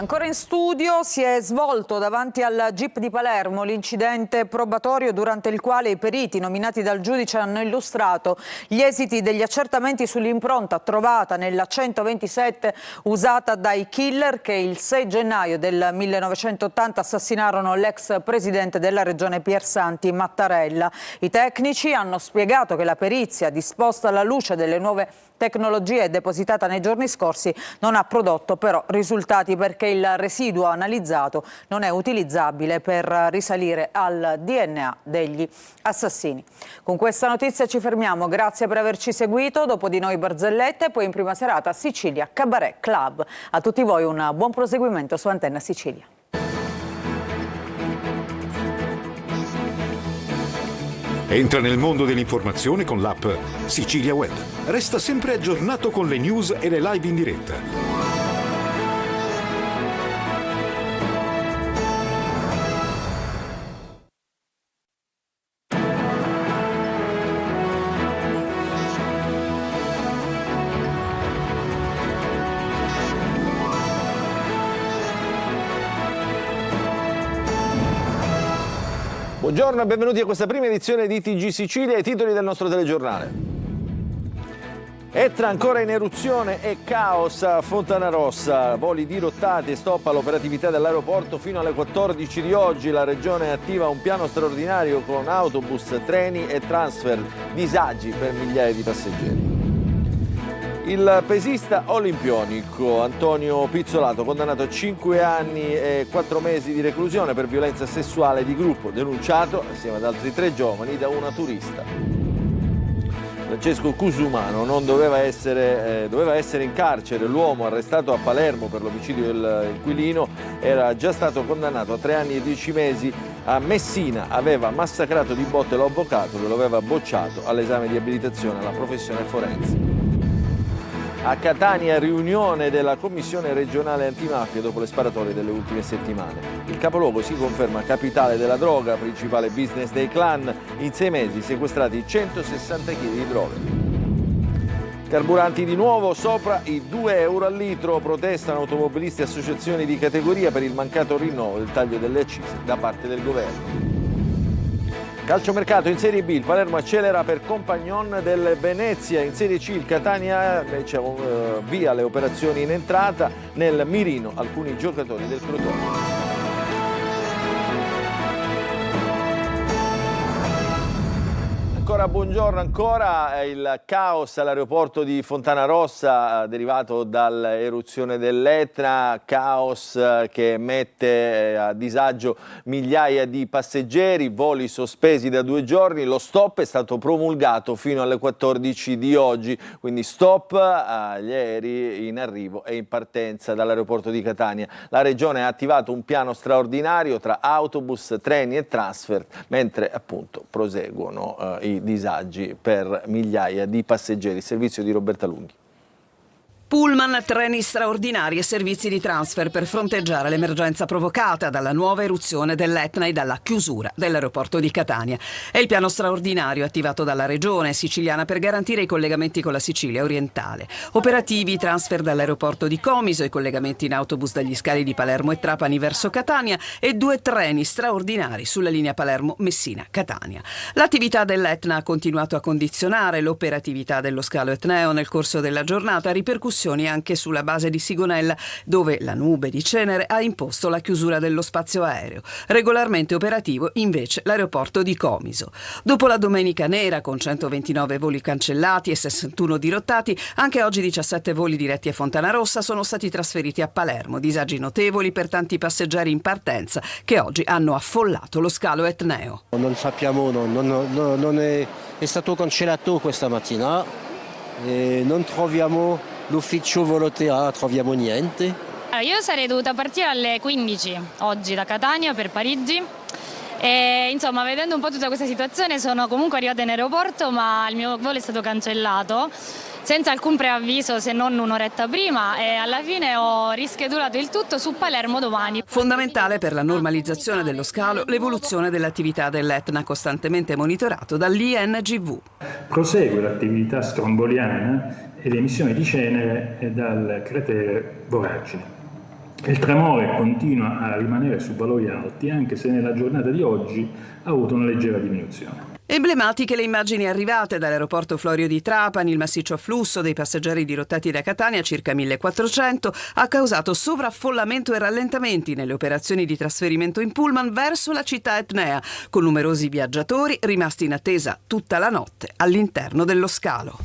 Ancora in studio si è svolto davanti al GIP di Palermo l'incidente probatorio durante il quale i periti nominati dal giudice hanno illustrato gli esiti degli accertamenti sull'impronta trovata nella 127 usata dai killer che il 6 gennaio del 1980 assassinarono l'ex presidente della regione Piersanti Mattarella. I tecnici hanno spiegato che la perizia, disposta alla luce delle nuove tecnologie e depositata nei giorni scorsi, non ha prodotto però risultati perché il residuo analizzato non è utilizzabile per risalire al DNA degli assassini. Con questa notizia ci fermiamo, grazie per averci seguito. Dopo di noi barzellette, poi in prima serata Sicilia Cabaret Club. A tutti voi un buon proseguimento su Antenna Sicilia. Entra nel mondo dell'informazione con l'app Sicilia Web. Resta sempre aggiornato con le news e le live in diretta. Buongiorno e benvenuti a questa prima edizione di TG Sicilia, i titoli del nostro telegiornale. Etna ancora in eruzione e caos a Fontanarossa, voli dirottati e stop all'operatività dell'aeroporto fino alle 14 di oggi. La regione attiva un piano straordinario con autobus, treni e transfer, disagi per migliaia di passeggeri. Il pesista olimpionico Antonio Pizzolato, condannato a 5 anni e 4 mesi di reclusione per violenza sessuale di gruppo, denunciato assieme ad altri 3 giovani da una turista. Francesco Cusumano non doveva essere in carcere. L'uomo arrestato a Palermo per l'omicidio dell'inquilino era già stato condannato a 3 anni e 10 mesi. A Messina aveva massacrato di botte l'avvocato che lo aveva bocciato all'esame di abilitazione alla professione forense. A Catania riunione della Commissione regionale antimafia dopo le sparatorie delle ultime settimane. Il capoluogo si conferma capitale della droga, principale business dei clan. In 6 mesi sequestrati 160 kg di droga. Carburanti di nuovo sopra i 2 euro al litro. Protestano automobilisti e associazioni di categoria per il mancato rinnovo del taglio delle accise da parte del governo. Calciomercato in Serie B, il Palermo accelera per Compagnon del Venezia. In Serie C il Catania invece via le operazioni in entrata, nel mirino alcuni giocatori del Crotone. Buongiorno ancora. Il caos all'aeroporto di Fontanarossa derivato dall'eruzione dell'Etna, caos che mette a disagio migliaia di passeggeri, voli sospesi da 2 giorni, lo stop è stato promulgato fino alle 14 di oggi, quindi stop agli aerei in arrivo e in partenza dall'aeroporto di Catania. La regione ha attivato un piano straordinario tra autobus, treni e transfer, mentre appunto proseguono i disagi per migliaia di passeggeri. Servizio di Roberta Lunghi. Pullman, treni straordinari e servizi di transfer per fronteggiare l'emergenza provocata dalla nuova eruzione dell'Etna e dalla chiusura dell'aeroporto di Catania. È il piano straordinario attivato dalla regione siciliana per garantire i collegamenti con la Sicilia orientale. Operativi transfer dall'aeroporto di Comiso, i collegamenti in autobus dagli scali di Palermo e Trapani verso Catania e 2 treni straordinari sulla linea Palermo-Messina-Catania. L'attività dell'Etna ha continuato a condizionare l'operatività dello scalo etneo nel corso della giornata, ripercussioni anche sulla base di Sigonella, dove la nube di cenere ha imposto la chiusura dello spazio aereo. Regolarmente operativo invece l'aeroporto di Comiso. Dopo la domenica nera con 129 voli cancellati e 61 dirottati, anche oggi 17 voli diretti a Fontanarossa sono stati trasferiti a Palermo. Disagi notevoli per tanti passeggeri in partenza che oggi hanno affollato lo scalo etneo. Non sappiamo, non è stato cancellato questa mattina e non troviamo l'ufficio volontà, troviamo niente. Io sarei dovuta partire alle 15 oggi da Catania per Parigi e insomma, vedendo un po' tutta questa situazione, sono comunque arrivata in aeroporto, ma il mio volo è stato cancellato senza alcun preavviso se non un'oretta prima, e alla fine ho rischedulato il tutto su Palermo domani. Fondamentale per la normalizzazione dello scalo l'evoluzione dell'attività dell'Etna, costantemente monitorato dall'INGV. Prosegue l'attività stromboliana e l'emissione di cenere dal cratere Voragine. Il tremore continua a rimanere su valori alti, anche se nella giornata di oggi ha avuto una leggera diminuzione. Emblematiche le immagini arrivate dall'aeroporto Florio di Trapani. Il massiccio afflusso dei passeggeri dirottati da Catania, circa 1400, ha causato sovraffollamento e rallentamenti nelle operazioni di trasferimento in pullman verso la città etnea, con numerosi viaggiatori rimasti in attesa tutta la notte all'interno dello scalo.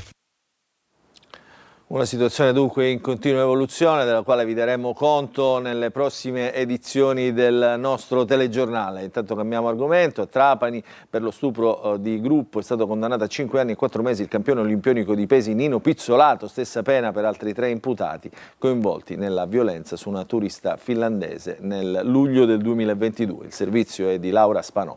Una situazione dunque in continua evoluzione, della quale vi daremo conto nelle prossime edizioni del nostro telegiornale. Intanto cambiamo argomento. A Trapani per lo stupro di gruppo è stato condannato a 5 anni e 4 mesi il campione olimpionico di pesi Nino Pizzolato, stessa pena per altri 3 imputati coinvolti nella violenza su una turista finlandese nel luglio del 2022. Il servizio è di Laura Spanò.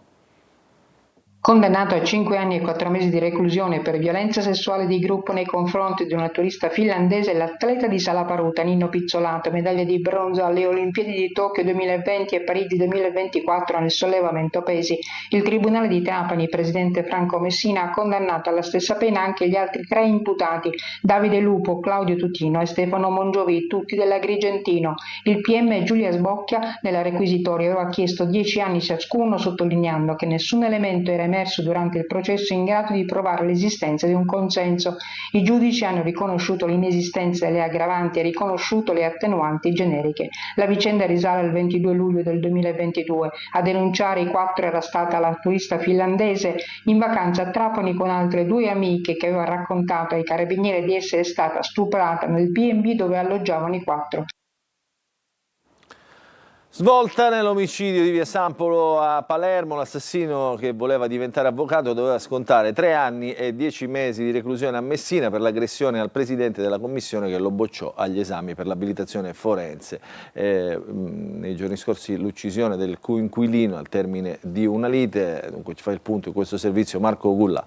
Condannato a 5 anni e 4 mesi di reclusione per violenza sessuale di gruppo nei confronti di una turista finlandese, l'atleta di sala paruta Nino Pizzolato, medaglia di bronzo alle Olimpiadi di Tokyo 2020 e Parigi 2024 nel sollevamento pesi. Il Tribunale di Trapani, presidente Franco Messina, ha condannato alla stessa pena anche gli altri 3 imputati, Davide Lupo, Claudio Tutino e Stefano Mongiovi, tutti dell'Agrigentino. Il PM Giulia Sbocchia nella requisitoria aveva chiesto 10 anni ciascuno, sottolineando che nessun elemento era emerso durante il processo in grado di provare l'esistenza di un consenso. I giudici hanno riconosciuto l'inesistenza delle aggravanti e riconosciuto le attenuanti generiche. La vicenda risale al 22 luglio del 2022. A denunciare i 4 era stata la turista finlandese in vacanza a Trapani con altre 2 amiche, che aveva raccontato ai carabinieri di essere stata stuprata nel B&B dove alloggiavano i 4. Svolta nell'omicidio di via San Polo a Palermo. L'assassino, che voleva diventare avvocato, doveva scontare 3 anni e 10 mesi di reclusione a Messina per l'aggressione al presidente della commissione che lo bocciò agli esami per l'abilitazione forense. Nei giorni scorsi l'uccisione del coinquilino al termine di una lite. Dunque ci fa il punto in questo servizio Marco Gullà.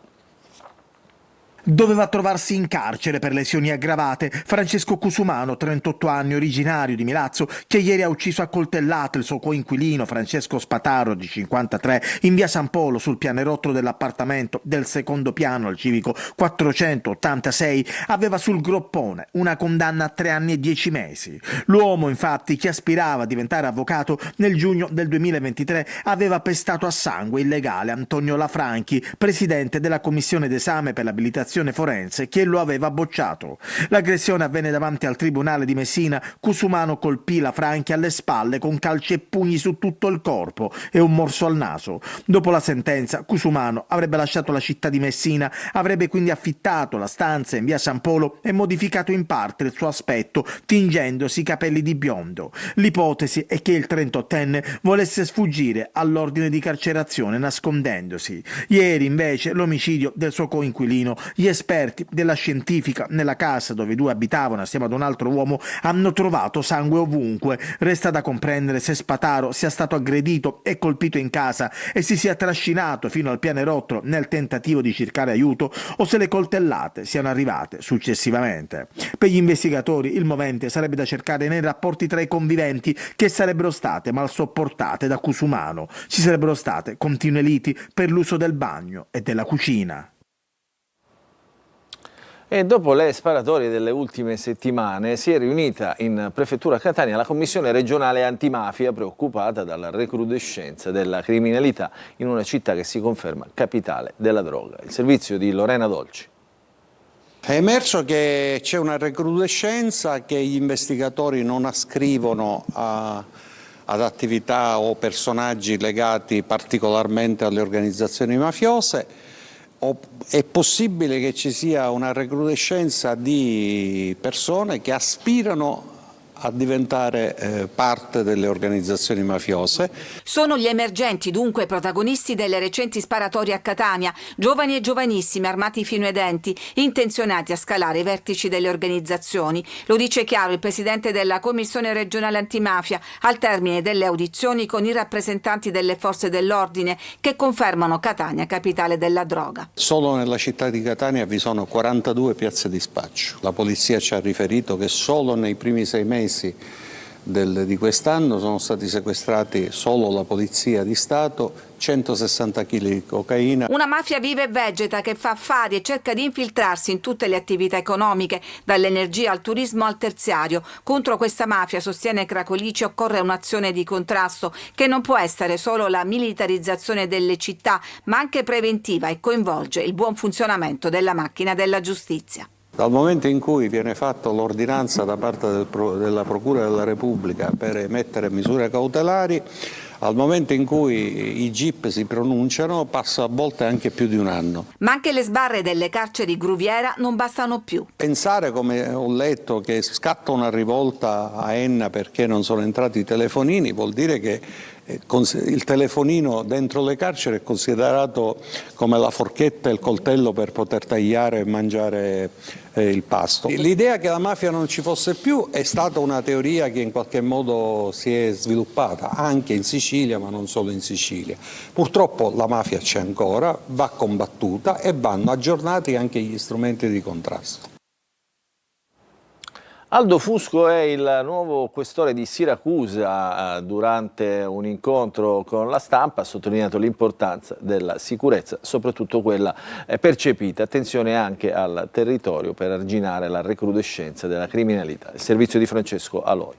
Doveva trovarsi in carcere per lesioni aggravate Francesco Cusumano, 38 anni, originario di Milazzo, che ieri ha ucciso a coltellate il suo coinquilino Francesco Spataro, di 53, in via San Polo, sul pianerottolo dell'appartamento del secondo piano al civico 486. Aveva sul groppone una condanna a 3 anni e 10 mesi. L'uomo, infatti, che aspirava a diventare avvocato, nel giugno del 2023 aveva pestato a sangue illegale Antonio Lafranchi, presidente della commissione d'esame per l'abilitazione forense, che lo aveva bocciato. L'aggressione avvenne davanti al tribunale di Messina. Cusumano colpì Lafranchi alle spalle con calci e pugni su tutto il corpo e un morso al naso. Dopo la sentenza, Cusumano avrebbe lasciato la città di Messina, avrebbe quindi affittato la stanza in via San Polo e modificato in parte il suo aspetto, tingendosi i capelli di biondo. L'ipotesi è che il 38enne volesse sfuggire all'ordine di carcerazione nascondendosi. Ieri, invece, l'omicidio del suo coinquilino. Gli esperti della scientifica nella casa dove i 2 abitavano assieme ad un altro uomo hanno trovato sangue ovunque. Resta da comprendere se Spataro sia stato aggredito e colpito in casa e si sia trascinato fino al pianerottolo nel tentativo di cercare aiuto, o se le coltellate siano arrivate successivamente. Per gli investigatori il movente sarebbe da cercare nei rapporti tra i conviventi, che sarebbero state mal sopportate da Cusumano. Ci sarebbero state continue liti per l'uso del bagno e della cucina. E dopo le sparatorie delle ultime settimane si è riunita in Prefettura Catania la Commissione regionale antimafia, preoccupata dalla recrudescenza della criminalità in una città che si conferma capitale della droga. Il servizio di Lorena Dolci. È emerso che c'è una recrudescenza che gli investigatori non ascrivono ad attività o personaggi legati particolarmente alle organizzazioni mafiose. È possibile che ci sia una recrudescenza di persone che aspirano a diventare parte delle organizzazioni mafiose. Sono gli emergenti dunque protagonisti delle recenti sparatorie a Catania, giovani e giovanissimi armati fino ai denti, intenzionati a scalare i vertici delle organizzazioni. Lo dice chiaro il presidente della Commissione regionale antimafia al termine delle audizioni con i rappresentanti delle forze dell'ordine, che confermano Catania capitale della droga. Solo nella città di Catania vi sono 42 piazze di spaccio. La polizia ci ha riferito che solo nei primi 6 mesi di quest'anno sono stati sequestrati solo la Polizia di Stato 160 kg di cocaina. Una mafia viva e vegeta che fa affari e cerca di infiltrarsi in tutte le attività economiche, dall'energia al turismo al terziario. Contro questa mafia, sostiene Cracolici, occorre un'azione di contrasto che non può essere solo la militarizzazione delle città, ma anche preventiva e coinvolge il buon funzionamento della macchina della giustizia. Dal momento in cui viene fatta l'ordinanza da parte della Procura della Repubblica per emettere misure cautelari, al momento in cui i GIP si pronunciano passa a volte anche più di un anno. Ma anche le sbarre delle carceri Gruviera non bastano più. Pensare, come ho letto, che scatta una rivolta a Enna perché non sono entrati i telefonini vuol dire che il telefonino dentro le carceri è considerato come la forchetta e il coltello per poter tagliare e mangiare il pasto. L'idea che la mafia non ci fosse più è stata una teoria che in qualche modo si è sviluppata anche in Sicilia, ma non solo in Sicilia. Purtroppo la mafia c'è ancora, va combattuta e vanno aggiornati anche gli strumenti di contrasto. Aldo Fusco è il nuovo questore di Siracusa. Durante un incontro con la stampa ha sottolineato l'importanza della sicurezza, soprattutto quella percepita. Attenzione anche al territorio per arginare la recrudescenza della criminalità. Il servizio di Francesco Aloi.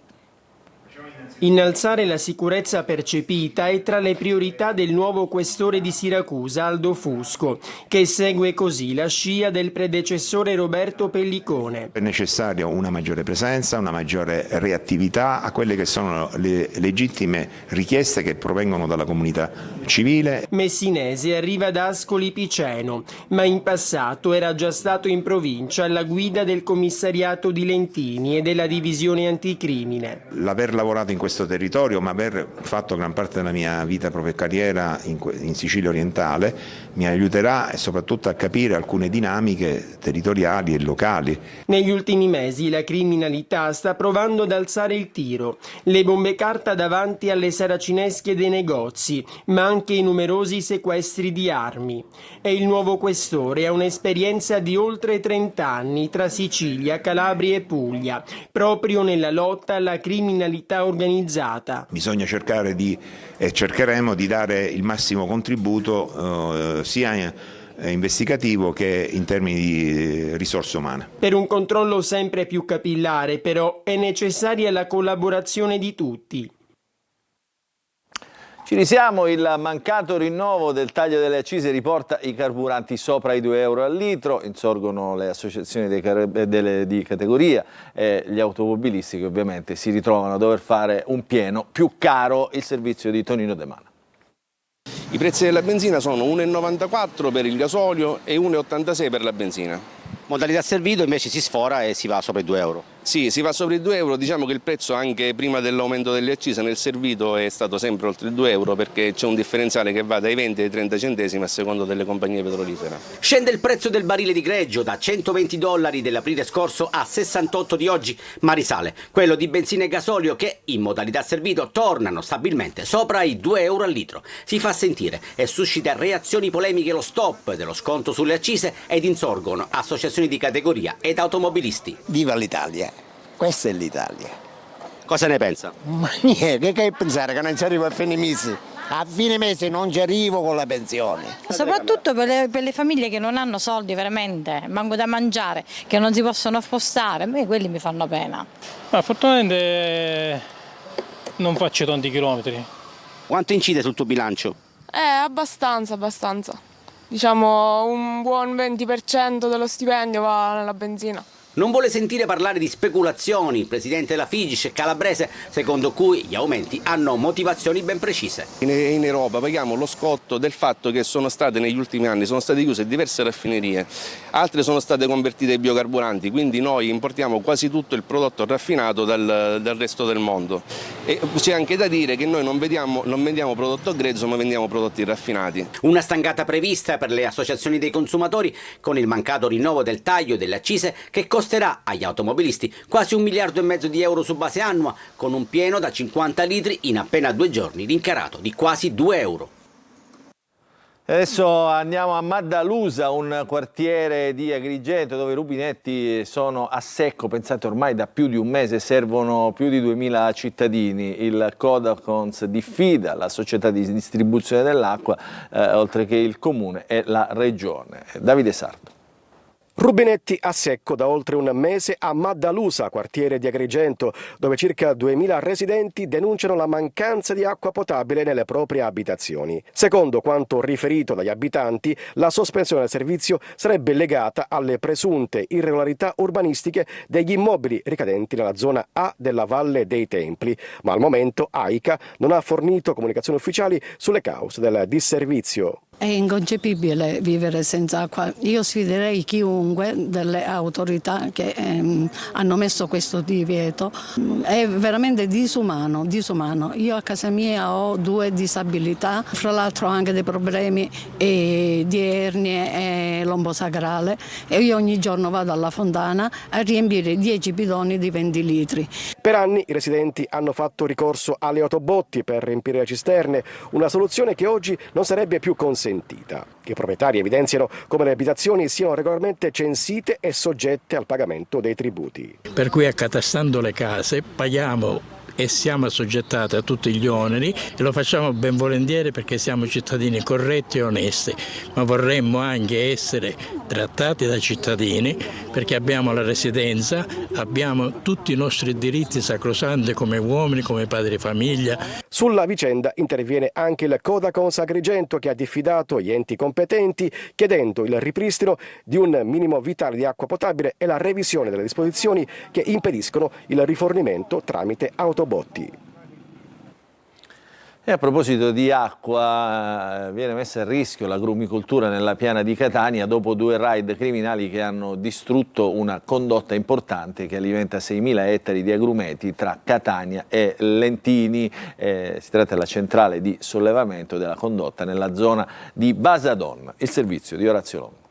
Innalzare la sicurezza percepita è tra le priorità del nuovo questore di Siracusa, Aldo Fusco, che segue così la scia del predecessore Roberto Pellicone. È necessaria una maggiore presenza, una maggiore reattività a quelle che sono le legittime richieste che provengono dalla comunità civile. Messinese arriva da Ascoli Piceno, ma in passato era già stato in provincia alla guida del commissariato di Lentini e della divisione anticrimine. L'aver lavorato in questo territorio, ma aver fatto gran parte della mia vita proprio carriera in Sicilia orientale, mi aiuterà e soprattutto a capire alcune dinamiche territoriali e locali. Negli ultimi mesi la criminalità sta provando ad alzare il tiro. Le bombe carta davanti alle saracinesche dei negozi, ma anche i numerosi sequestri di armi. E il nuovo questore ha un'esperienza di oltre 30 anni tra Sicilia, Calabria e Puglia, proprio nella lotta alla criminalità organizzata. Bisogna cercare e cercheremo di dare il massimo contributo sia investigativo che in termini di risorse umane. Per un controllo sempre più capillare, però, è necessaria la collaborazione di tutti. Ci risiamo, il mancato rinnovo del taglio delle accise riporta i carburanti sopra i 2 euro al litro, insorgono le associazioni di categoria e gli automobilisti che ovviamente si ritrovano a dover fare un pieno più caro. Il servizio di Tonino De Mana. I prezzi della benzina sono 1,94 per il gasolio e 1,86 per la benzina. Modalità servito invece si sfora e si va sopra i 2 euro. Sì, si va sopra i 2 euro, diciamo che il prezzo anche prima dell'aumento delle accise nel servito è stato sempre oltre i 2 euro perché c'è un differenziale che va dai 20 ai 30 centesimi a seconda delle compagnie petrolifere. Scende il prezzo del barile di greggio da $120 dell'aprile scorso a 68 di oggi, ma risale quello di benzina e gasolio che in modalità servito tornano stabilmente sopra i 2 euro al litro. Si fa sentire e suscita reazioni polemiche lo stop dello sconto sulle accise ed insorgono associazioni di categoria ed automobilisti. Viva l'Italia! Questa è l'Italia. Cosa ne pensa? Ma niente, che pensare che non ci arrivo a fine mese? A fine mese non ci arrivo con la pensione. Soprattutto per le famiglie che non hanno soldi veramente, manco da mangiare, che non si possono spostare, a me quelli mi fanno pena. Ma fortunatamente non faccio tanti chilometri. Quanto incide sul tuo bilancio? Abbastanza. Diciamo un buon 20% dello stipendio va nella benzina. Non vuole sentire parlare di speculazioni il presidente della Figis calabrese, secondo cui gli aumenti hanno motivazioni ben precise. In Europa paghiamo lo scotto del fatto che negli ultimi anni sono state chiuse diverse raffinerie, altre sono state convertite ai biocarburanti, quindi noi importiamo quasi tutto il prodotto raffinato dal resto del mondo. E c'è anche da dire che noi non vendiamo prodotto grezzo, ma vendiamo prodotti raffinati. Una stangata prevista per le associazioni dei consumatori con il mancato rinnovo del taglio delle accise che costerà agli automobilisti quasi €1,5 miliardi su base annua, con un pieno da 50 litri in appena 2 giorni rincarato di quasi 2 euro. Adesso andiamo a Maddalusa, un quartiere di Agrigento dove i rubinetti sono a secco. Pensate, ormai da più di un mese servono più di 2000 cittadini. Il Codacons diffida la società di distribuzione dell'acqua, oltre che il comune e la regione. Davide Sardo. Rubinetti a secco da oltre un mese a Maddalusa, quartiere di Agrigento, dove circa 2000 residenti denunciano la mancanza di acqua potabile nelle proprie abitazioni. Secondo quanto riferito dagli abitanti, la sospensione del servizio sarebbe legata alle presunte irregolarità urbanistiche degli immobili ricadenti nella zona A della Valle dei Templi, ma al momento AICA non ha fornito comunicazioni ufficiali sulle cause del disservizio. È inconcepibile vivere senza acqua. Io sfiderei chiunque delle autorità che hanno messo questo divieto. È veramente disumano. Io a casa mia ho 2 disabilità, fra l'altro ho anche dei problemi di ernie e lombo sacrale, e io ogni giorno vado alla fontana a riempire 10 bidoni di 20 litri. Per anni i residenti hanno fatto ricorso alle autobotti per riempire le cisterne, una soluzione che oggi non sarebbe più consentita. I proprietari evidenziano come le abitazioni siano regolarmente censite e soggette al pagamento dei tributi. Per cui accatastando le case paghiamo e siamo assoggettati a tutti gli oneri, e lo facciamo ben volentieri perché siamo cittadini corretti e onesti, ma vorremmo anche essere trattati da cittadini perché abbiamo la residenza, abbiamo tutti i nostri diritti sacrosanti come uomini, come padri di famiglia. Sulla vicenda interviene anche il Codacons Agrigento, che ha diffidato gli enti competenti chiedendo il ripristino di un minimo vitale di acqua potabile e la revisione delle disposizioni che impediscono il rifornimento tramite autobotti. E a proposito di acqua, viene messa a rischio l'agrumicoltura nella piana di Catania dopo 2 raid criminali che hanno distrutto una condotta importante che alimenta 6.000 ettari di agrumeti tra Catania e Lentini. Si tratta della centrale di sollevamento della condotta nella zona di Basadon. Il servizio di Orazio Longo.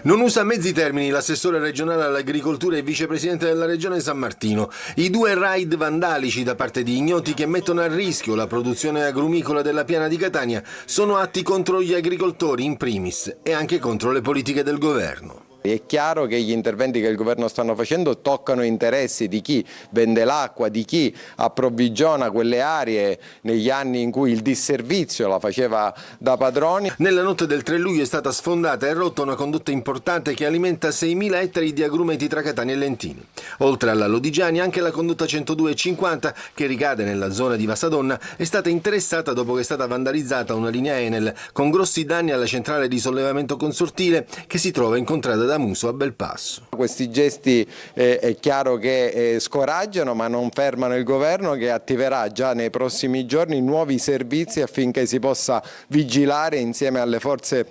Non usa mezzi termini l'assessore regionale all'agricoltura e vicepresidente della regione San Martino. I 2 raid vandalici da parte di ignoti che mettono a rischio la produzione agrumicola della piana di Catania sono atti contro gli agricoltori in primis e anche contro le politiche del governo. È chiaro che gli interventi che il governo stanno facendo toccano interessi di chi vende l'acqua, di chi approvvigiona quelle aree negli anni in cui il disservizio la faceva da padroni. Nella notte del 3 luglio è stata sfondata e rotta una condotta importante che alimenta 6.000 ettari di agrumeti tra Catania e Lentini. Oltre alla Lodigiani, anche la condotta 102,50, che ricade nella zona di Vassadonna, è stata interessata dopo che è stata vandalizzata una linea Enel con grossi danni alla centrale di sollevamento consortile che si trova in contrada da Muso a Belpasso. Questi gesti è chiaro che scoraggiano, ma non fermano il governo, che attiverà già nei prossimi giorni nuovi servizi affinché si possa vigilare insieme alle forze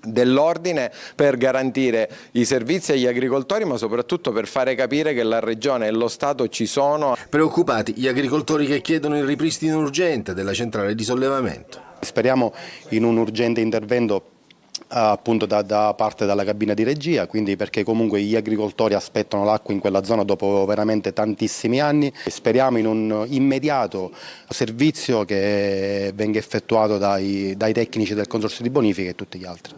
dell'ordine per garantire i servizi agli agricoltori, ma soprattutto per fare capire che la regione e lo Stato ci sono. Preoccupati gli agricoltori che chiedono il ripristino urgente della centrale di sollevamento. Speriamo in un urgente intervento appunto da parte della cabina di regia, quindi perché comunque gli agricoltori aspettano l'acqua in quella zona dopo veramente tantissimi anni. Speriamo in un immediato servizio che venga effettuato dai tecnici del consorzio di bonifica e tutti gli altri.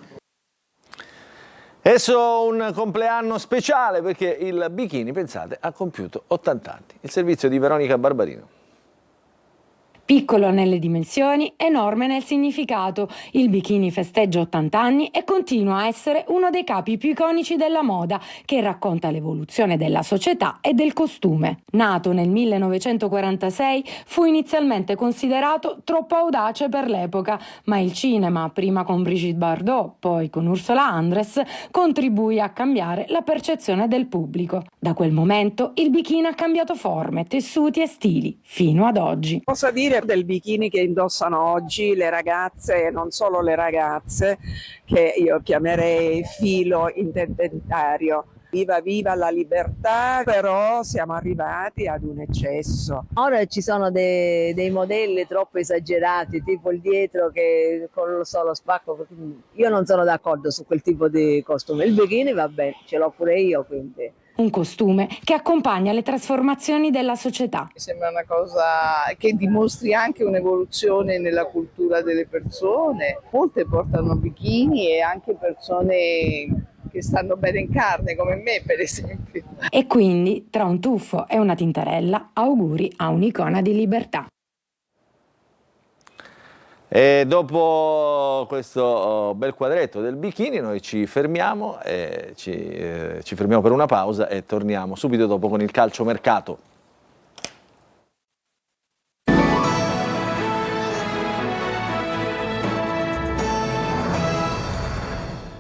Adesso un compleanno speciale perché il bikini, pensate, ha compiuto 80 anni. Il servizio di Veronica Barbarino. Piccolo nelle dimensioni, enorme nel significato, il bikini festeggia 80 anni e continua a essere uno dei capi più iconici della moda, che racconta l'evoluzione della società e del costume. Nato nel 1946, fu inizialmente considerato troppo audace per l'epoca, ma il cinema, prima con Brigitte Bardot, poi con Ursula Andress, contribuì a cambiare la percezione del pubblico. Da quel momento il bikini ha cambiato forme, tessuti e stili, fino ad oggi. Cosa dire del bikini che indossano oggi le ragazze, e non solo le ragazze, che io chiamerei filo interdentario. Viva viva la libertà, però siamo arrivati ad un eccesso. Ora ci sono dei modelli troppo esagerati, tipo il dietro che con lo solo spacco. Io non sono d'accordo su quel tipo di costume. Il bikini va bene, ce l'ho pure io, quindi un costume che accompagna le trasformazioni della società. Mi sembra una cosa che dimostri anche un'evoluzione nella cultura delle persone. Molte portano bikini e anche persone che stanno bene in carne, come me per esempio. E quindi, tra un tuffo e una tintarella, auguri a un'icona di libertà. E dopo questo bel quadretto del bikini noi ci fermiamo per una pausa e torniamo subito dopo con il calciomercato.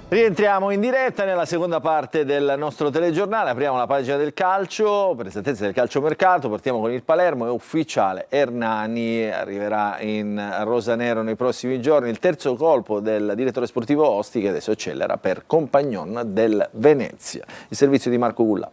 Rientriamo in diretta nella seconda parte del nostro telegiornale, apriamo la pagina del calcio, per esattezza del calciomercato, partiamo con il Palermo, è ufficiale, Hernani arriverà in rosanero nei prossimi giorni, il terzo colpo del direttore sportivo Osti che adesso accelera per Compagnon del Venezia. Il servizio di Marco Gulla.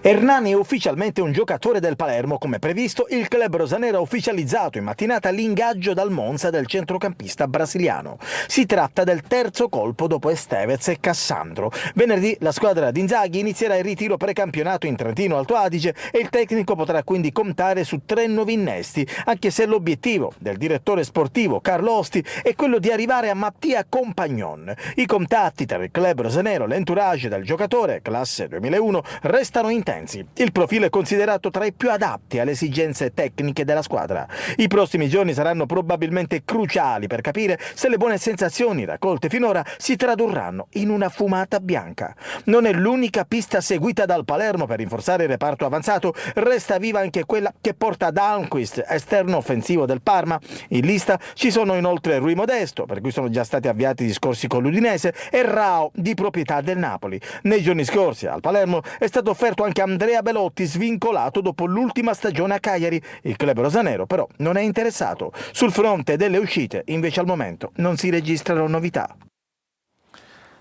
Hernani è ufficialmente un giocatore del Palermo, come previsto il club rosanero ha ufficializzato in mattinata l'ingaggio dal Monza del centrocampista brasiliano. Si tratta del terzo colpo dopo Estevez e Cassandro. Venerdì la squadra di Inzaghi inizierà il ritiro precampionato in Trentino Alto Adige e il tecnico potrà quindi contare su 3 nuovi innesti, anche se l'obiettivo del direttore sportivo Carlo Osti è quello di arrivare a Mattia Compagnon. I contatti tra il club rosanero e l'entourage del giocatore, classe 2001, restano intensi. Il profilo è considerato tra i più adatti alle esigenze tecniche della squadra. I prossimi giorni saranno probabilmente cruciali per capire se le buone sensazioni raccolte finora si tradurranno in una fumata bianca. Non è l'unica pista seguita dal Palermo per rinforzare il reparto avanzato, resta viva anche quella che porta ad Almquist, esterno offensivo del Parma. In lista ci sono inoltre Rui Modesto, per cui sono già stati avviati discorsi con l'Udinese, e Rao, di proprietà del Napoli. Nei giorni scorsi al Palermo è stato offerto anche Andrea Belotti, svincolato dopo l'ultima stagione a Cagliari. Il club rosanero però non è interessato. Sul fronte delle uscite invece al momento non si registrano novità.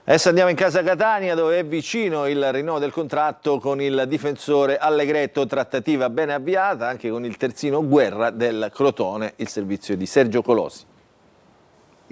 Adesso andiamo in casa Catania dove è vicino il rinnovo del contratto con il difensore Allegretto, trattativa ben avviata anche con il terzino Guerra del Crotone, il servizio di Sergio Colosi.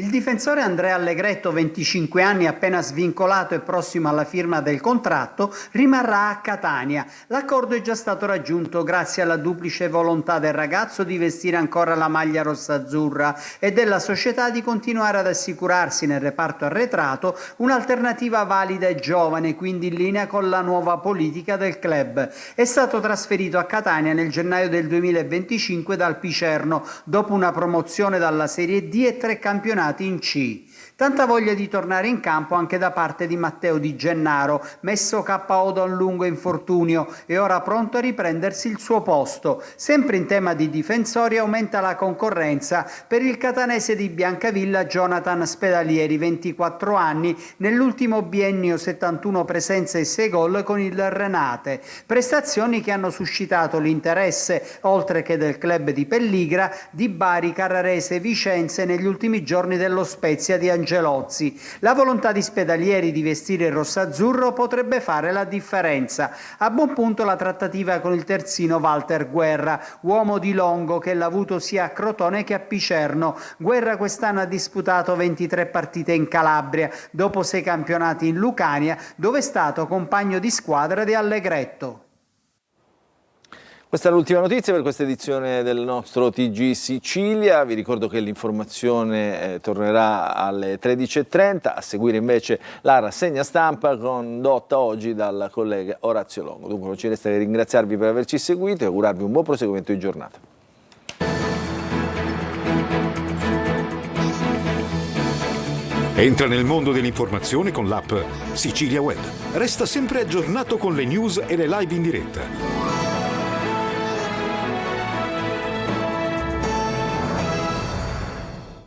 Il difensore Andrea Allegretto, 25 anni, appena svincolato e prossimo alla firma del contratto, rimarrà a Catania. L'accordo è già stato raggiunto grazie alla duplice volontà del ragazzo di vestire ancora la maglia rossa-azzurra e della società di continuare ad assicurarsi nel reparto arretrato un'alternativa valida e giovane, quindi in linea con la nuova politica del club. È stato trasferito a Catania nel gennaio del 2025 dal Picerno, dopo una promozione dalla Serie D e 3 campionati in C. Tanta voglia di tornare in campo anche da parte di Matteo Di Gennaro, messo KO da un lungo infortunio e ora pronto a riprendersi il suo posto. Sempre in tema di difensori aumenta la concorrenza per il catanese di Biancavilla Jonathan Spedalieri, 24 anni, nell'ultimo biennio 71 presenze e 6 gol con il Renate. Prestazioni che hanno suscitato l'interesse, oltre che del club di Pelligra, di Bari, Carrarese e Vicenze negli ultimi giorni dello Spezia di Angelozzi. La volontà di Spedalieri di vestire il rossazzurro potrebbe fare la differenza. A buon punto la trattativa con il terzino Walter Guerra, uomo di Longo che l'ha avuto sia a Crotone che a Picerno. Guerra quest'anno ha disputato 23 partite in Calabria, dopo 6 campionati in Lucania, dove è stato compagno di squadra di Allegretto. Questa è l'ultima notizia per questa edizione del nostro TG Sicilia. Vi ricordo che l'informazione tornerà alle 13:30, a seguire invece la rassegna stampa condotta oggi dal collega Orazio Longo. Dunque non ci resta che ringraziarvi per averci seguito e augurarvi un buon proseguimento di giornata. Entra nel mondo dell'informazione con l'app Sicilia Web. Resta sempre aggiornato con le news e le live in diretta.